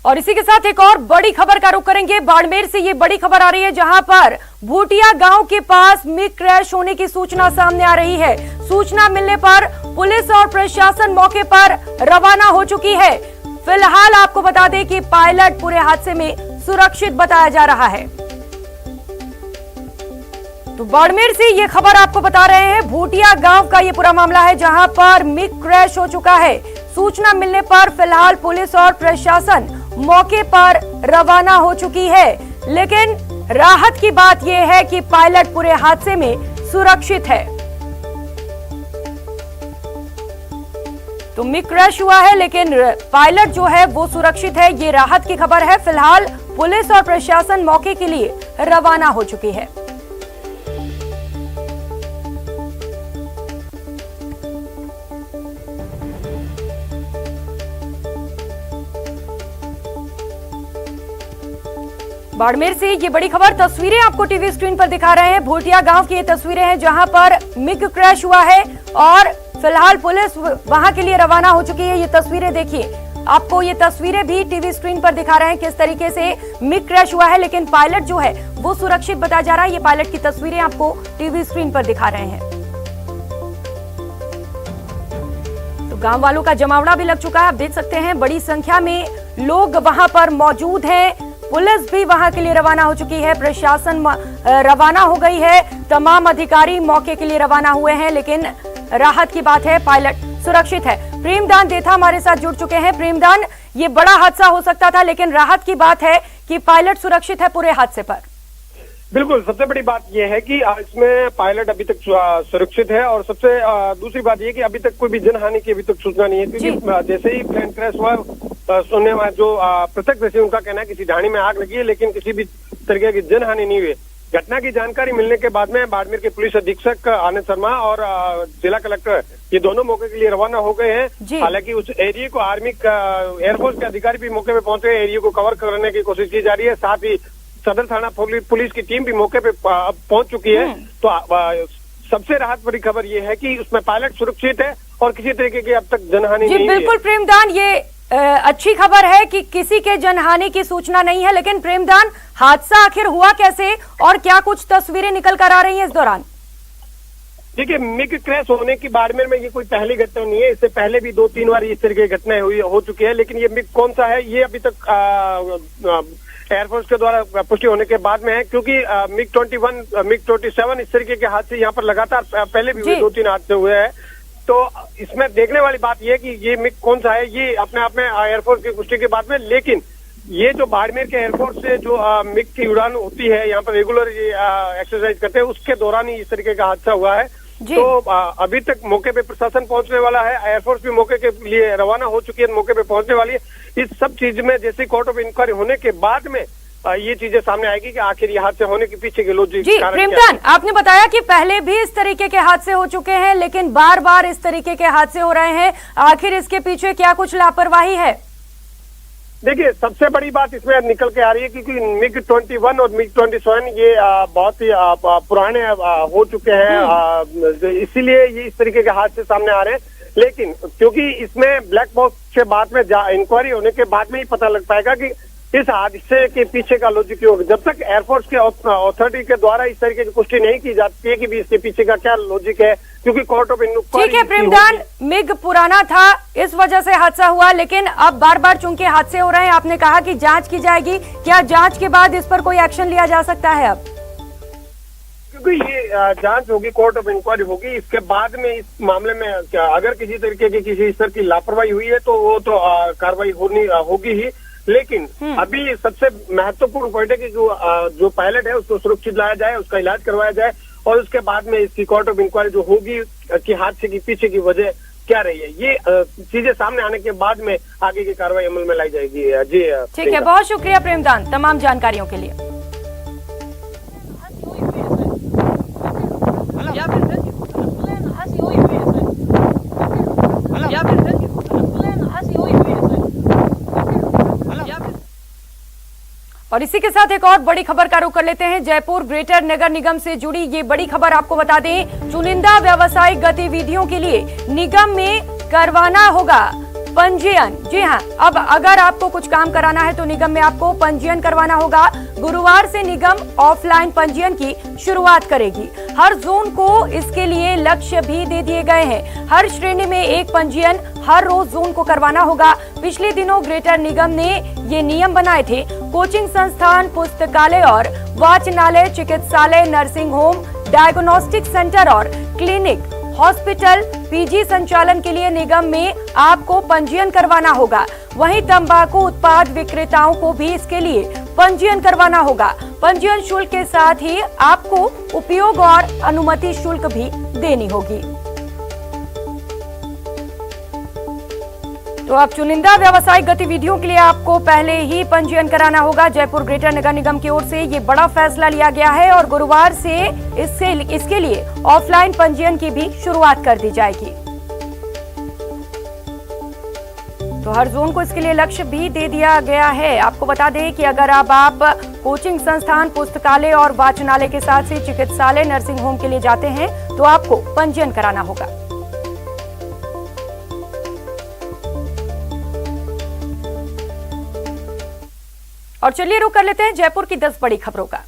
और इसी के साथ एक और बड़ी खबर का रुख करेंगे। बाड़मेर से ये बड़ी खबर आ रही है, जहां पर भूटिया गांव के पास मिग क्रैश होने की सूचना सामने आ रही है। सूचना मिलने पर पुलिस और प्रशासन मौके पर रवाना हो चुकी है। फिलहाल आपको बता दें कि पायलट पूरे हादसे में सुरक्षित बताया जा रहा है। तो बाड़मेर से ये खबर आपको बता रहे हैं, भूटिया गांव का ये पूरा मामला है, जहां पर मिग क्रैश हो चुका है। सूचना मिलने पर फिलहाल पुलिस और प्रशासन मौके पर रवाना हो चुकी है, लेकिन राहत की बात यह है कि पायलट पूरे हादसे में सुरक्षित है। तो मिग क्रैश हुआ है, लेकिन पायलट जो है वो सुरक्षित है। ये राहत की खबर है। फिलहाल पुलिस और प्रशासन मौके के लिए रवाना हो चुकी है। बाड़मेर से ये बड़ी खबर, तस्वीरें आपको टीवी स्क्रीन पर दिखा रहे हैं। भूटिया गांव की ये तस्वीरें हैं, जहां पर मिग क्रैश हुआ है और फिलहाल पुलिस वहां के लिए रवाना हो चुकी है। ये तस्वीरें देखिए, आपको ये तस्वीरें भी टीवी स्क्रीन पर दिखा रहे हैं किस तरीके से मिग क्रैश हुआ है, लेकिन पायलट जो है वो सुरक्षित बताया जा रहा है। ये पायलट की तस्वीरें आपको टीवी स्क्रीन पर दिखा रहे हैं। तो गांव वालों का जमावड़ा भी लग चुका है, आप देख सकते हैं। बड़ी संख्या में लोग वहां पर मौजूद हैं। पुलिस भी वहां के लिए रवाना हो चुकी है, प्रशासन रवाना हो गई है, तमाम अधिकारी मौके के लिए रवाना हुए हैं, लेकिन राहत की बात है, पायलट सुरक्षित है। प्रेमदान देथा हमारे साथ जुड़ चुके हैं। प्रेमदान, ये बड़ा हादसा हो सकता था, लेकिन राहत की बात है कि पायलट सुरक्षित है पूरे हादसे पर। बिल्कुल, सबसे बड़ी बात यह है कि इसमें पायलट अभी तक सुरक्षित है, और सबसे दूसरी बात यह कि अभी तक कोई भी जनहानि की अभी तक सूचना नहीं है, क्योंकि जैसे ही प्लेन क्रैश हुआ, सुनने वाले जो प्रत्यक्षदर्शी उनका कहना है किसी ढाणी में आग लगी है, लेकिन किसी भी तरीके की जनहानि नहीं हुई। घटना की जानकारी मिलने के बाद में बाड़मेर के पुलिस अधीक्षक आनंद शर्मा और जिला कलेक्टर ये दोनों मौके के लिए रवाना हो गए हैं। हालांकि उस एरिया को आर्मी एयरफोर्स के अधिकारी भी मौके पे पहुंचे, एरिया को कवर करने की कोशिश की जा रही है। साथ ही सदर थाना पुलिस की टीम भी मौके पे पहुंच चुकी है। तो सबसे राहत भरी खबर ये है कि उसमें पायलट सुरक्षित है और किसी तरीके की अब तक जनहानि नहीं है। बिल्कुल प्रेमदान, ये अच्छी खबर है कि किसी के जनहानि की सूचना नहीं है, लेकिन प्रेमदान, हादसा आखिर हुआ कैसे और क्या कुछ तस्वीरें निकल कर आ रही हैं इस दौरान? देखिए, मिग क्रैश होने की बाड़मेर में ये कोई पहली घटना नहीं है। इससे पहले भी 2-3 बार इस तरह की घटनाएं हो चुकी है, लेकिन ये मिग कौन सा है ये अभी तक एयरफोर्स के द्वारा पुष्टि होने के बाद में है, क्योंकि मिग 21, मिग 27 इस तरीके के हादसे यहाँ पर लगातार पहले भी 2-3 हादसे हुए हैं। तो इसमें देखने वाली बात यह है कि ये मिग कौन सा है, ये अपने आप में एयरफोर्स की पुष्टि के बाद में, लेकिन ये जो बाड़मेर के एयरफोर्स से जो मिग की उड़ान होती है, यहाँ पर रेगुलर ये एक्सरसाइज करते हैं, उसके दौरान ही इस तरीके का हादसा हुआ है। तो अभी तक मौके पे प्रशासन पहुंचने वाला है, एयरफोर्स भी मौके के लिए रवाना हो चुकी है, मौके पे पहुंचने वाली है। इस सब चीज में जैसे कोर्ट ऑफ इंक्वायरी होने के बाद में ये चीजें सामने आएगी कि आखिर ये हादसे होने के पीछे के लॉजिक कारण क्या है। प्रेमदान, आपने बताया कि पहले भी इस तरीके के हादसे हो चुके हैं, लेकिन बार बार इस तरीके के हादसे हो रहे हैं, आखिर इसके पीछे क्या कुछ लापरवाही है? देखिए, सबसे बड़ी बात इसमें निकल के आ रही है क्योंकि मिग 21 और मिग 27 ये बहुत ही पुराने हो चुके हैं, इसीलिए ये इस तरीके के हादसे सामने आ रहे हैं। लेकिन क्योंकि इसमें ब्लैक बॉक्स के बाद में इंक्वायरी होने के बाद में ही पता लग पाएगा कि इस हादसे के पीछे का लॉजिक क्या होगा। जब तक एयरफोर्स के अथॉरिटी के द्वारा इस तरीके की पुष्टि नहीं की जाती है कि भी इसके पीछे का क्या लॉजिक है, क्योंकि कोर्ट ऑफ इंक्वायरी। ठीक है प्रेमदान, मिग पुराना था, इस वजह से हादसा हुआ, लेकिन अब बार बार चूंकि हादसे हो रहे हैं, आपने कहा कि जांच की जाएगी, क्या जांच के बाद इस पर कोई एक्शन लिया जा सकता है अब? क्योंकि ये जांच होगी, कोर्ट ऑफ इंक्वायरी होगी, इसके बाद में इस मामले में अगर किसी तरीके की किसी स्तर की लापरवाही हुई है तो वो तो कार्रवाई होगी ही। लेकिन अभी सबसे महत्वपूर्ण पॉइंट है कि जो पायलट है उसको सुरक्षित लाया जाए, उसका इलाज करवाया जाए, और उसके बाद में इसकी कोर्ट ऑफ इंक्वायरी जो होगी कि हादसे की पीछे की वजह क्या रही है, ये चीजें सामने आने के बाद में आगे की कार्रवाई अमल में लाई जाएगी। जी ठीक है, बहुत शुक्रिया प्रेमदान तमाम जानकारियों के लिए। और इसी के साथ एक और बड़ी खबर का रुख कर लेते हैं। जयपुर ग्रेटर नगर निगम से जुड़ी ये बड़ी खबर आपको बता दें, चुनिंदा व्यावसायिक गतिविधियों के लिए निगम में करवाना होगा पंजीयन। जी हाँ, अब अगर आपको कुछ काम कराना है तो निगम में आपको पंजीयन करवाना होगा। गुरुवार से निगम ऑफलाइन पंजीयन की शुरुआत करेगी। हर जोन को इसके लिए लक्ष्य भी दे दिए गए हैं। हर श्रेणी में एक पंजीयन हर रोज जोन को करवाना होगा। पिछले दिनों ग्रेटर निगम ने ये नियम बनाए थे। कोचिंग संस्थान, पुस्तकालय और वाचनालय, चिकित्सालय, नर्सिंग होम, डायग्नोस्टिक सेंटर और क्लिनिक, हॉस्पिटल, पीजी संचालन के लिए निगम में आपको पंजीयन करवाना होगा। वहीं तंबाकू उत्पाद विक्रेताओं को भी इसके लिए पंजीयन करवाना होगा। पंजीयन शुल्क के साथ ही आपको उपयोग और अनुमति शुल्क भी देनी होगी। तो अब चुनिंदा व्यावसायिक गतिविधियों के लिए आपको पहले ही पंजीयन कराना होगा। जयपुर ग्रेटर नगर निगम की ओर से ये बड़ा फैसला लिया गया है और गुरुवार से इसके लिए ऑफलाइन पंजीयन की भी शुरुआत कर दी जाएगी। तो हर जोन को इसके लिए लक्ष्य भी दे दिया गया है। आपको बता दें कि अगर अब आप कोचिंग संस्थान, पुस्तकालय और वाचनालय के साथ ही चिकित्सालय, नर्सिंग होम के लिए जाते हैं तो आपको पंजीयन कराना होगा। और चलिए रुक कर लेते हैं जयपुर की 10 बड़ी खबरों का।